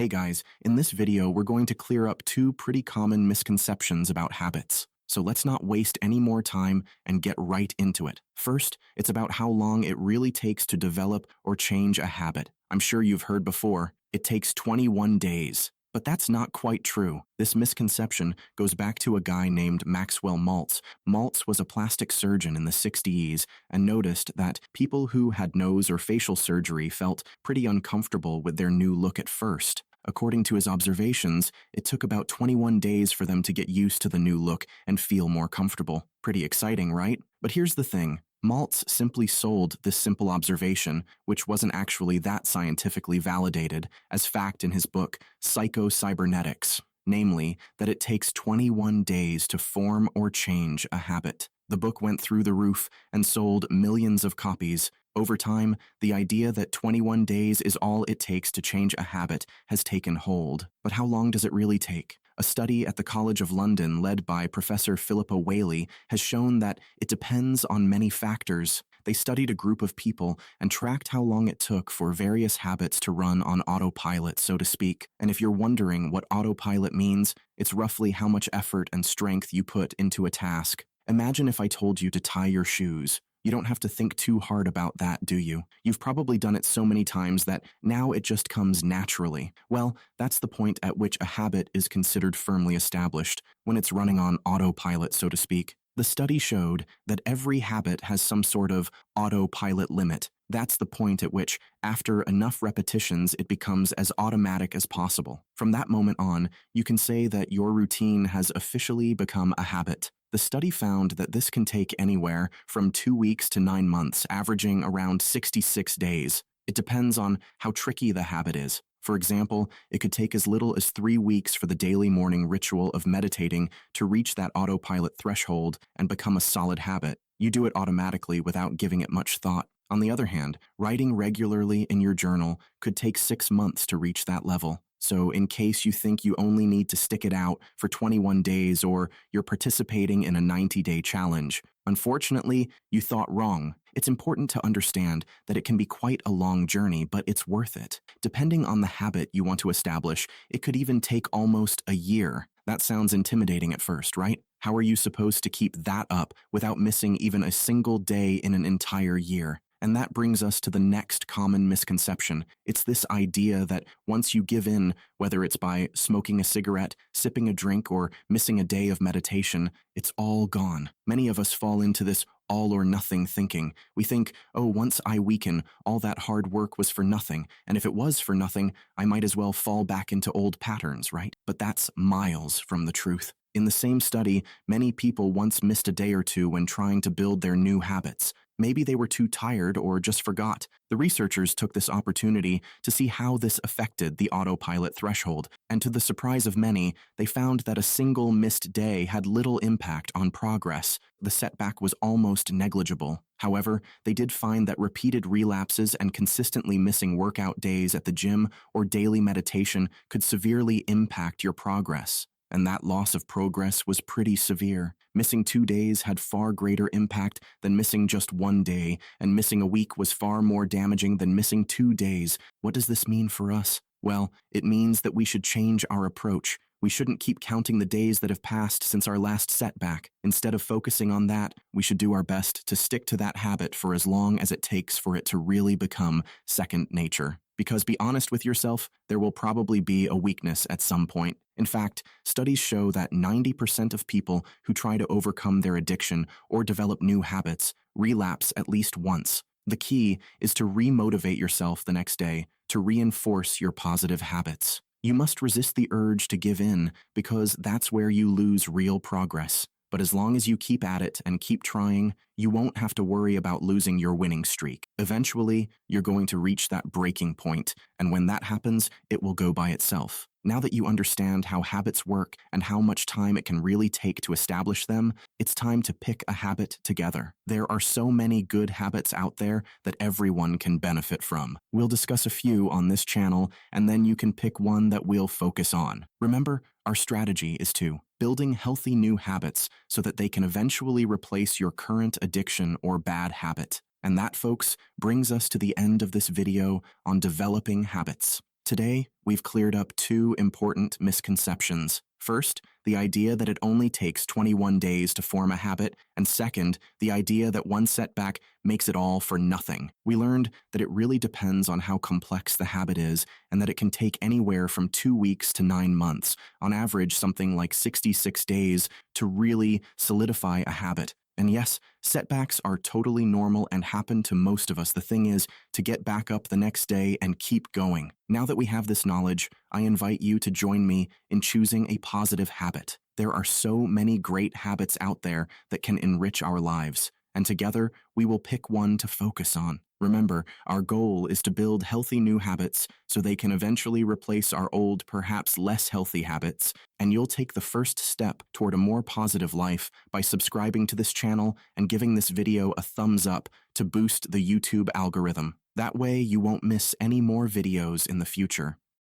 Hey guys, in this video we're going to clear up two pretty common misconceptions about habits. So let's not waste any more time and get right into it. First, it's about how long it really takes to develop or change a habit. I'm sure you've heard before, it takes 21 days. But that's not quite true. This misconception goes back to a guy named Maxwell Maltz. Maltz was a plastic surgeon in the 60s and noticed that people who had nose or facial surgery felt pretty uncomfortable with their new look at first. According to his observations, it took about 21 days for them to get used to the new look and feel more comfortable. Pretty exciting, right? But here's the thing. Maltz simply sold this simple observation, which wasn't actually that scientifically validated, as fact in his book, Psycho-Cybernetics, namely, that it takes 21 days to form or change a habit. The book went through the roof and sold millions of copies. Over time, the idea that 21 days is all it takes to change a habit has taken hold. But how long does it really take? A study at the College of London led by Professor Philippa Whaley has shown that it depends on many factors. They studied a group of people and tracked how long it took for various habits to run on autopilot, so to speak. And if you're wondering what autopilot means, it's roughly how much effort and strength you put into a task. Imagine if I told you to tie your shoes. You don't have to think too hard about that, do you? You've probably done it so many times that now it just comes naturally. Well, that's the point at which a habit is considered firmly established, when it's running on autopilot, so to speak. The study showed that every habit has some sort of autopilot limit. That's the point at which, after enough repetitions, it becomes as automatic as possible. From that moment on, you can say that your routine has officially become a habit. The study found that this can take anywhere from 2 weeks to 9 months, averaging around 66 days. It depends on how tricky the habit is. For example, it could take as little as 3 weeks for the daily morning ritual of meditating to reach that autopilot threshold and become a solid habit. You do it automatically without giving it much thought. On the other hand, writing regularly in your journal could take 6 months to reach that level. So in case you think you only need to stick it out for 21 days or you're participating in a 90-day challenge, unfortunately, you thought wrong. It's important to understand that it can be quite a long journey, but it's worth it. Depending on the habit you want to establish, it could even take almost a year. That sounds intimidating at first, right? How are you supposed to keep that up without missing even a single day in an entire year? And that brings us to the next common misconception. It's this idea that once you give in, whether it's by smoking a cigarette, sipping a drink, or missing a day of meditation, it's all gone. Many of us fall into this all or nothing thinking. We think, oh, once I weaken, all that hard work was for nothing, and if it was for nothing, I might as well fall back into old patterns, right? But that's miles from the truth. In the same study, many people once missed a day or two when trying to build their new habits. Maybe they were too tired or just forgot. The researchers took this opportunity to see how this affected the autopilot threshold, and to the surprise of many, they found that a single missed day had little impact on progress. The setback was almost negligible. However, they did find that repeated relapses and consistently missing workout days at the gym or daily meditation could severely impact your progress. And that loss of progress was pretty severe. Missing 2 days had far greater impact than missing just 1 day, and missing a week was far more damaging than missing 2 days. What does this mean for us? Well, it means that we should change our approach. We shouldn't keep counting the days that have passed since our last setback. Instead of focusing on that, we should do our best to stick to that habit for as long as it takes for it to really become second nature. Because be honest with yourself, there will probably be a weakness at some point. In fact, studies show that 90% of people who try to overcome their addiction or develop new habits relapse at least once. The key is to re-motivate yourself the next day, to reinforce your positive habits. You must resist the urge to give in because that's where you lose real progress. But as long as you keep at it and keep trying, you won't have to worry about losing your winning streak. Eventually, you're going to reach that breaking point, and when that happens, it will go by itself. Now that you understand how habits work and how much time it can really take to establish them, it's time to pick a habit together. There are so many good habits out there that everyone can benefit from. We'll discuss a few on this channel, and then you can pick one that we'll focus on. Remember, our strategy is to building healthy new habits so that they can eventually replace your current addiction or bad habit. And that, folks, brings us to the end of this video on developing habits. Today, we've cleared up two important misconceptions. First, the idea that it only takes 21 days to form a habit, and second, the idea that one setback makes it all for nothing. We learned that it really depends on how complex the habit is, and that it can take anywhere from 2 weeks to 9 months, on average, something like 66 days, to really solidify a habit. And yes, setbacks are totally normal and happen to most of us. The thing is to get back up the next day and keep going. Now that we have this knowledge, I invite you to join me in choosing a positive habit. There are so many great habits out there that can enrich our lives, and together we will pick one to focus on. Remember, our goal is to build healthy new habits so they can eventually replace our old, perhaps less healthy habits, and you'll take the first step toward a more positive life by subscribing to this channel and giving this video a thumbs up to boost the YouTube algorithm. That way you won't miss any more videos in the future.